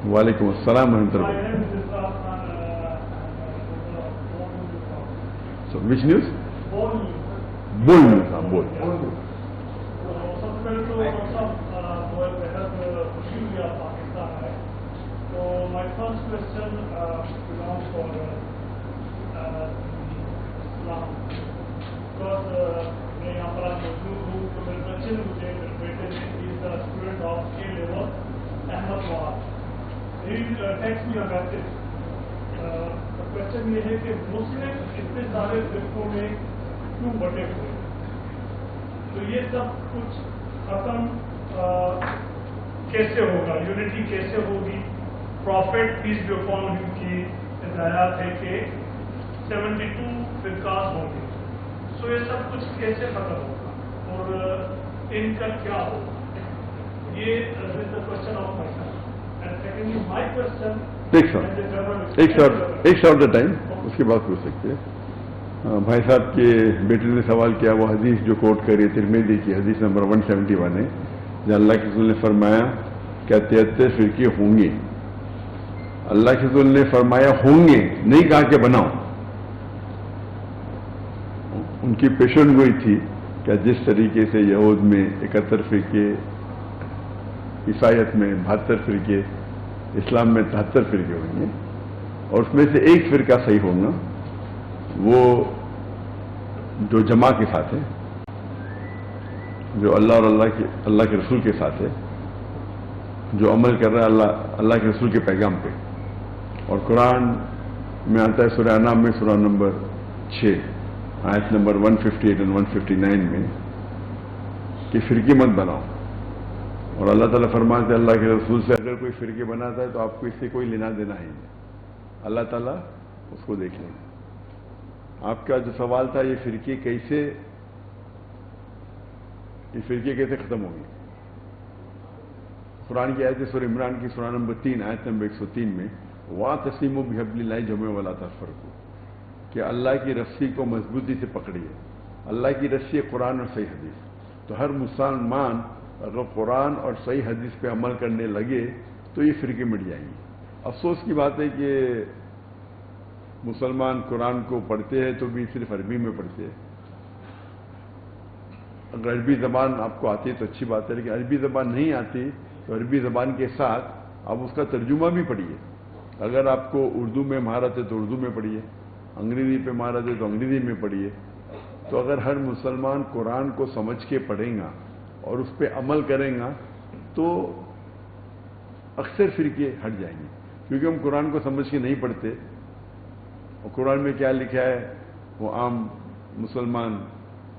وعلیکم السلام ورحمۃ My Allah. name is Israf Khan. So, which news? Born بول news. ہاں بول. سب سے پہلے تو سب بہت بہت خوشی ہوئی آپ پاکستان آئے. تو my first question belongs for Islam. Because میں یہاں پر آج موجود ہوں تو میرے بچے نے مجھے میرے بیٹے نے is the student of A level Ahmed مواد. He text me a message. Question یہ ہے کہ مسلم اتنے سارے فرقوں میں کیوں بٹے ہوئے؟ تو یہ سب کچھ ختم کیسے ہوگا؟ یونٹی کیسے ہوگی؟ Profit piece be upon him کی ہدایات ہے کہ 72 فرقات ہوں گے. سو یہ سب کچھ کیسے ختم ہوگا اور ان کا کیا ہوگا؟ یہ question of my self. And secondly my question ایک شارٹ ٹائم اس کے بعد پوچھ سکتے ہیں. بھائی صاحب کے بیٹے نے سوال کیا وہ حدیث جو کوٹ کری ترمذی کی حدیث نمبر 171 ہے جہاں اللہ کے رسول نے فرمایا کہ 73 فرقے ہوں گے. اللہ کے رسول نے فرمایا ہوں گے, نہیں کہا کہ بناؤ. ان کی پیشن گوئی تھی کہ جس طریقے سے یہود میں 71 فرقے, عیسائیت میں 72 فرقے, اسلام میں 73 فرقے ہوئیں گے اور اس میں سے ایک فرقہ صحیح ہوگا وہ جو جماع کے ساتھ ہے, جو اللہ اور اللہ کے رسول کے ساتھ ہے, جو عمل کر رہا ہے اللہ کے رسول کے پیغام پہ. اور قرآن میں آتا ہے سورہ انعام میں سورہ نمبر 6 آیت نمبر 158 اور 159 میں کہ فرقے مت بناؤ. اور اللہ تعالیٰ فرماتے ہیں اللہ کے رسول سے اگر کوئی فرقے بناتا ہے تو آپ کو اس سے کوئی لینا دینا ہی نہیں, اللہ تعالیٰ اس کو دیکھ لیں گے. آپ کا جو سوال تھا یہ فرقے کیسے ختم ہوگی. قرآن کی آیت سورہ عمران کی سورہ نمبر 3 آیت نمبر 103 میں وَاعْتَصِمُوا بِحَبْلِ اللَّهِ جَمِيعًا وَلَا تَفَرَّقُوا کہ اللہ کی رسی کو مضبوطی سے پکڑیے. اللہ کی رسی ہے قرآن اور صحیح حدیث. تو ہر مسلمان اگر قرآن اور صحیح حدیث پہ عمل کرنے لگے تو یہ فرقے مٹ جائیں گے. افسوس کی بات ہے کہ مسلمان قرآن کو پڑھتے ہیں تو بھی صرف عربی میں پڑھتے ہیں. اگر عربی زبان آپ کو آتی ہے تو اچھی بات ہے, لیکن عربی زبان نہیں آتی تو عربی زبان کے ساتھ آپ اس کا ترجمہ بھی پڑھیے. اگر آپ کو اردو میں مہارت ہے تو اردو میں پڑھیے, انگریزی پہ مہارت ہے تو انگریزی میں پڑھیے. تو اگر ہر مسلمان قرآن کو سمجھ کے پڑھیں گا اور اس پہ عمل کریں گا تو اکثر فرقے ہٹ جائیں گے, کیونکہ ہم قرآن کو سمجھ کے نہیں پڑھتے اور قرآن میں کیا لکھا ہے وہ عام مسلمان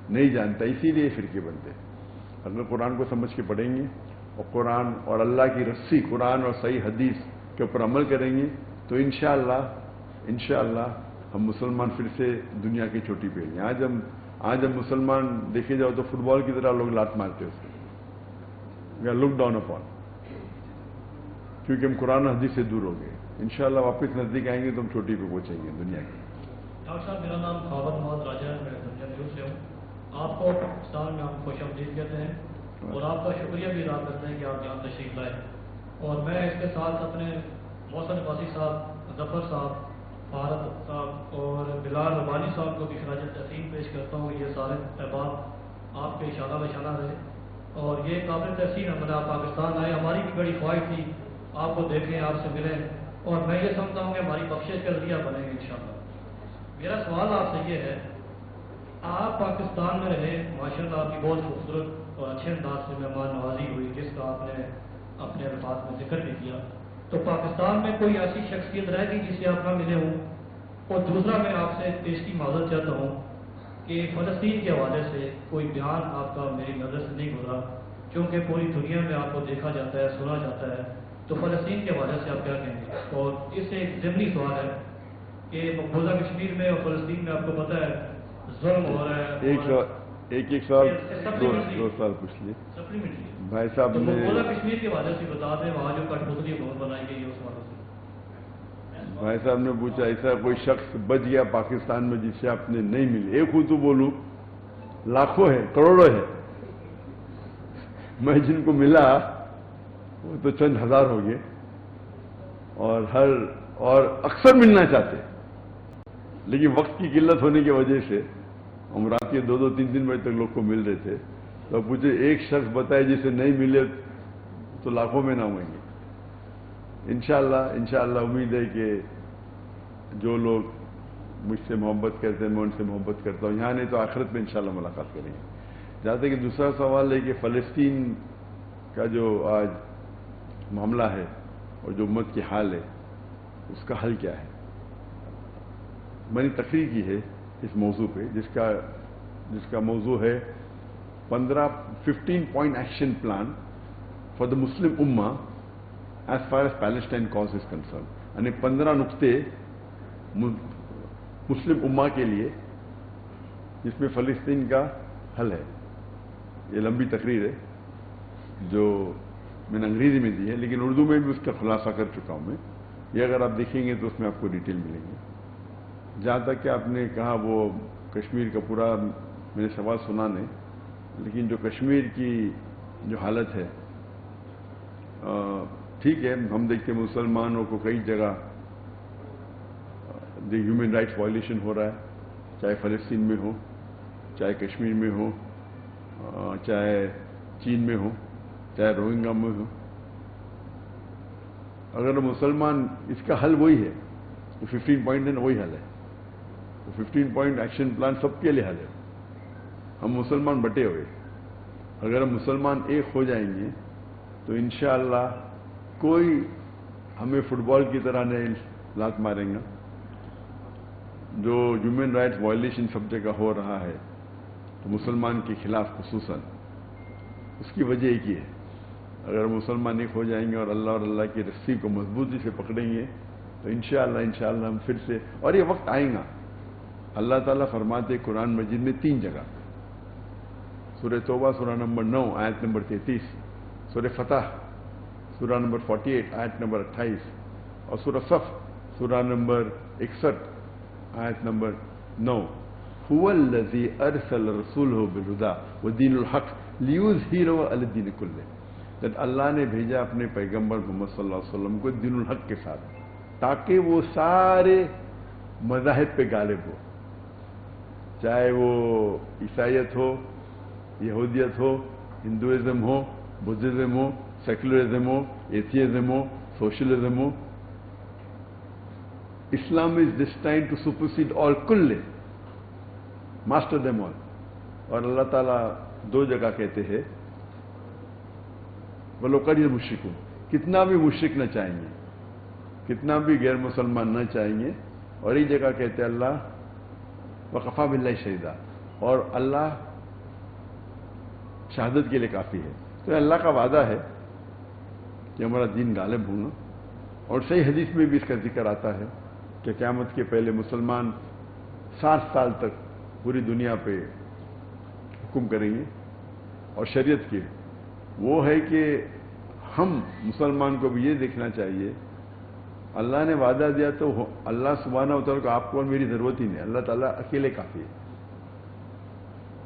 نہیں جانتا, اسی لیے فرقے بنتے. اگر قرآن کو سمجھ کے پڑھیں گے اور قرآن اور اللہ کی رسی قرآن اور صحیح حدیث کے اوپر عمل کریں گے تو انشاءاللہ ہم مسلمان پھر سے دنیا کی چوٹی پہ ہیں. آج ہم مسلمان دیکھے جاؤ تو فٹ بال کی طرح لوگ لات مارتے اس کو, we are look down upon, کیونکہ ہم قرآن و حدیث سے دور ہو گئے. انشاءاللہ واپس نزدیک آئیں گے تو ہم چوٹی پہ پہنچیں گے دنیا کی. ڈاکٹر صاحب میرا نام خاور محمد راجہ ہے, میں دنیا سے ہوں. آپ کو پاکستان میں ہم خوش آمدید کہتے ہیں اور آپ کا شکریہ بھی ادا کرتے ہیں کہ آپ یہاں تشریف لائے. اور میں اس کے ساتھ اپنے محسن عباسی صاحب, ظفر صاحب, فارغ صاحب اور بلال ربانی صاحب کو بھی خراج تحسین پیش کرتا ہوں. یہ سارے احباب آپ کے اشارہ بشانہ رہے اور یہ قابل تحسین ہے. آپ پاکستان آئے, ہماری بھی بڑی خواہش تھی آپ کو دیکھیں, آپ سے ملیں اور میں یہ سمجھتا ہوں کہ ہماری بخشش کا ذریعہ بنیں گے انشاءاللہ. میرا سوال آپ سے یہ ہے, آپ پاکستان میں رہے, ماشاءاللہ آپ کی بہت خوبصورت اور اچھے انداز سے مہمان نوازی ہوئی جس کا آپ نے اپنے الفاظ میں ذکر بھی کیا. تو پاکستان میں کوئی ایسی شخصیت رہ گئی جسے آپ نہ ملے ہوں؟ اور دوسرا میں آپ سے پیش کی معذرت چاہتا ہوں کہ فلسطین کے حوالے سے کوئی بیان آپ کا میری نظر سے نہیں گزرا, کیونکہ پوری دنیا میں آپ کو دیکھا جاتا ہے, سنا جاتا ہے. تو فلسطین کے حوالے سے آپ کیا کہیں گے؟ اور اس سے ایک ضمنی سوال ہے کہ مقبوضہ کشمیر میں اور فلسطین میں آپ کو پتہ ہے ظلم ہو رہا ہے. ایک سوال 2 سال پوچھ لیے سپلیمنٹری بھائی صاحب نے. مقبوضہ کشمیر کے حوالے سے بتا دیں, وہاں جو کٹپتلی حکومت بنائی گئی ہے اس حوالے سے. بھائی صاحب نے پوچھا ایسا کوئی شخص بچ گیا پاکستان میں جسے آپ نے نہیں ملی؟ ایک ہوں تو بولوں, لاکھوں ہے, کروڑوں ہے. میں جن کو ملا وہ تو چند ہزار ہو گئے اور اکثر ملنا چاہتے، لیکن وقت کی قلت ہونے کی وجہ سے ہم رات کے 2-2 3-3 بجے تک لوگ کو مل رہے تھے. تو پوچھے ایک شخص بتائے جسے نہیں ملے تو لاکھوں میں نہ ہوئیں گے. انشاءاللہ امید ہے کہ جو لوگ مجھ سے محبت کرتے ہیں میں ان سے محبت کرتا ہوں. یہاں نہیں تو آخرت میں انشاءاللہ ملاقات کریں گے. جہاں تک کہ دوسرا سوال ہے کہ فلسطین کا جو آج معاملہ ہے اور جو امت کی حال ہے اس کا حل کیا ہے. میں نے تقریر کی ہے اس موضوع پہ جس کا موضوع ہے 15 point action plan for the Muslim Ummah as far as Palestine cause is concerned. یعنی 15 نقطے مسلم امہ کے لیے جس میں فلسطین کا حل ہے. یہ لمبی تقریر ہے جو میں نے انگریزی میں دی ہے، لیکن اردو میں بھی اس کا خلاصہ کر چکا ہوں میں. یہ اگر آپ دیکھیں گے تو اس میں آپ کو ڈیٹیل ملیں گے. جہاں تک کہ آپ نے کہا وہ کشمیر کا پورا میں نے سوال سنا نہیں، لیکن جو کشمیر کی جو حالت ہے ٹھیک ہے. ہم دیکھتے ہیں مسلمانوں کو کئی جگہ ہیومن رائٹس وائلیشن ہو رہا ہے، چاہے فلسطین میں ہو، چاہے کشمیر میں ہو، چاہے چین میں ہو، چاہے روہنگا میں ہو. اگر مسلمان اس کا حل وہی ہے، 15 پوائنٹ ہے نا، وہی حل ہے. 15 پوائنٹ ایکشن پلان سب کے لیے حل ہے. ہم مسلمان بٹے ہوئے، اگر ہم مسلمان ایک ہو جائیں گے تو انشاءاللہ کوئی ہمیں فٹ بال کی طرح نہیں لات ماریں گا. جو ہیومن رائٹس وائلیشن سب جگہ ہو رہا ہے تو مسلمان کے خلاف خصوصاً، اس کی وجہ ایک ہی ہے. اگر مسلمان ایک ہو جائیں گے اور اللہ کی رسی کو مضبوطی سے پکڑیں گے تو انشاءاللہ ہم پھر سے، اور یہ وقت آئے گا. اللہ تعالیٰ فرماتے قرآن مجید میں 3 جگہ، سورہ توبہ سورہ نمبر 9 آیت نمبر 33، سورہ فتح سورہ نمبر 48 آیت نمبر 28، اور سورہ صف سورہ نمبر 61 آیت نمبر 9، هو الذی ارسل رسولہ بالہدی ودین الحق لیظہرہ علی الدین کلہ. اللہ نے بھیجا اپنے پیغمبر محمد صلی اللہ علیہ وسلم کو دین الحق کے ساتھ تاکہ وہ سارے مذاہب پہ غالب ہو، چاہے وہ عیسائیت ہو، یہودیت ہو، ہندوازم ہو، بدھزم ہو، سیکولرزم ہو، ایتھیزم ہو، سوشلزم ہو. Islam is destined to supersede all kulle, master them all. اور اللہ تعالیٰ 2 جگہ کہتے ہیں وَلَوْ قَرِيَ الْمُشْرِكُونَ، کتنا بھی مشرک نہ چاہیں گے، کتنا بھی غیر مسلمان نہ چاہیں گے. اور ایک جگہ کہتے ہیں اللہ وَقَفَى بِاللَّهِ شَهِيدًا، اور اللہ شہادت کے لیے کافی ہے. تو اللہ کا وعدہ ہے کہ ہمارا دین غالب ہوگا. اور صحیح حدیث میں بھی اس کا ذکر آتا ہے کہ قیامت کے پہلے مسلمان 60 سال تک پوری دنیا پہ حکم کریں گے. اور شریعت کی وہ ہے کہ ہم مسلمان کو بھی یہ دیکھنا چاہیے، اللہ نے وعدہ دیا تو اللہ سبحانہ و تعالیٰ کو آپ کو اور میری ضرورت ہی نہیں، اللہ تعالیٰ اکیلے کافی ہے.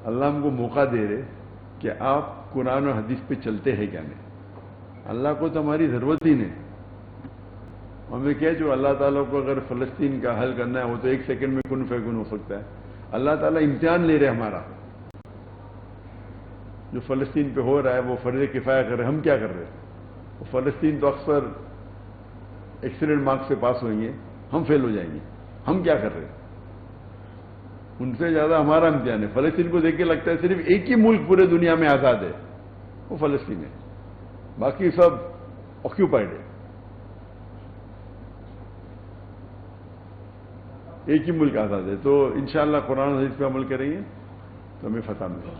اللہ ہم کو موقع دے رہے کہ آپ قرآن و حدیث پہ چلتے ہیں کیا نہیں. اللہ کو تو ہماری ضرورت ہی نہیں. ہمیں کیا جو اللہ تعالیٰ کو اگر فلسطین کا حل کرنا ہے وہ تو 1 سیکنڈ میں کن فیکن ہو سکتا ہے. اللہ تعالیٰ امتحان لے رہے ہمارا، جو فلسطین پہ ہو رہا ہے وہ فرض کفایہ کر رہے. ہم کیا کر رہے ہیں؟ وہ فلسطین تو اکثر ایکسیلنٹ مارکس سے پاس ہوئیں گے، ہم فیل ہو جائیں گے. ہم کیا کر رہے ہیں؟ ان سے زیادہ ہمارا امتحان ہے. فلسطین کو دیکھ کے لگتا ہے صرف ایک ہی ملک پورے دنیا میں آزاد ہے، وہ فلسطین ہے، باقی سب آکیوپائڈ ہے. ایک ہی ملک آزاد ہے. تو انشاءاللہ قرآن و حدیث پہ عمل کریں گے تو ہمیں فتح ملے.